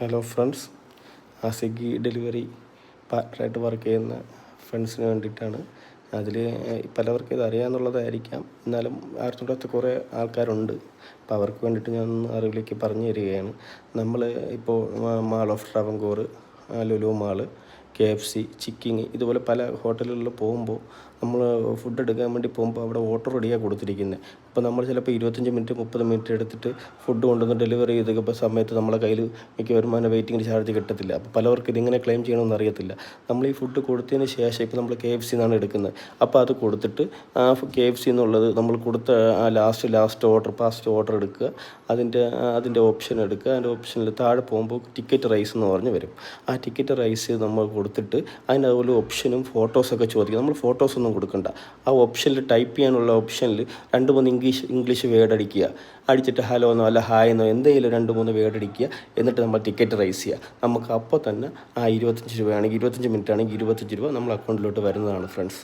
Hello friends, Swiggy delivery പാർട്ട്ണറായിട്ട് work ചെയ്യുന്ന ഫ്രണ്ട്സിന് വേണ്ടിയിട്ടാണ്. അതിൽ പലവർക്കും ഇത് അറിയാമെന്നുള്ളതായിരിക്കാം, എന്നാലും അറിഞ്ഞൂടാത്ത കുറേ ആൾക്കാരുണ്ട്. അപ്പോൾ അവർക്ക് വേണ്ടിയിട്ട് ഞാൻ അറിവിലേക്ക് പറഞ്ഞു തരികയാണ്. നമ്മൾ ഇപ്പോൾ mall of Travancore, Lulu mall, KFC, Chicking ഇതുപോലെ പല ഹോട്ടലുകളിൽ പോകുമ്പോൾ നമ്മൾ ഫുഡ് എടുക്കാൻ വേണ്ടി പോകുമ്പോൾ അവിടെ ഓർഡർ റെഡിയാണ് കൊടുത്തിരിക്കുന്നത്. അപ്പോൾ നമ്മൾ ചിലപ്പോൾ 25 മിനിറ്റ് 30 മിനിറ്റ് എടുത്തിട്ട് ഫുഡ് കൊണ്ടുവന്ന് ഡെലിവറി ചെയ്തപ്പോൾ സമയത്ത് നമ്മളെ കയ്യിൽ മിക്കവരും വെയിറ്റിംഗ് ചാർജ് കിട്ടത്തില്ല. അപ്പോൾ പലവർക്കും ഇതിങ്ങനെ ക്ലെയിം ചെയ്യണമെന്ന് അറിയത്തില്ല. നമ്മൾ ഈ ഫുഡ് കൊടുത്തതിന് ശേഷം ഇപ്പോൾ നമ്മൾ KFC എന്നാണ് എടുക്കുന്നത്. അപ്പോൾ അത് കൊടുത്തിട്ട് KFC എന്നുള്ളത് നമ്മൾ കൊടുത്ത ആ ലാസ്റ്റ് ഓർഡർ ഫാസ്റ്റ് ഓർഡർ എടുക്കുക, അതിൻ്റെ ഓപ്ഷൻ എടുക്കുക. അതിൻ്റെ ഓപ്ഷനിൽ താഴെ പോകുമ്പോൾ ടിക്കറ്റ് റൈസ് എന്ന് പറഞ്ഞ് വരും. ആ ടിക്കറ്റ് റൈസ് നമ്മൾ കൊടുത്തിട്ട് അതിന് അതുപോലെ ഓപ്ഷനും ഫോട്ടോസൊക്കെ ചോദിക്കും. നമ്മൾ ഫോട്ടോസൊന്നും കൊടുക്കണ്ട. ആ ഓപ്ഷനിൽ ടൈപ്പ് ചെയ്യാനുള്ള ഓപ്ഷനിൽ 2-3 ഇംഗ്ലീഷ് വേർഡ് അടിച്ചിട്ട് ഹലോ എന്നോ അല്ല ഹായ് എന്നോ എന്തെങ്കിലും 2-3 വേർഡ് അടിക്കുക. എന്നിട്ട് നമ്മൾ ടിക്കറ്റ് റൈസ് ചെയ്യുക. നമുക്ക് അപ്പോൾ തന്നെ ആ 25 രൂപയാണെങ്കിൽ 25 മിനിറ്റ് ആണെങ്കിൽ 25 രൂപ നമ്മൾ അക്കൗണ്ടിലോട്ട് വരുന്നതാണ് ഫ്രണ്ട്സ്.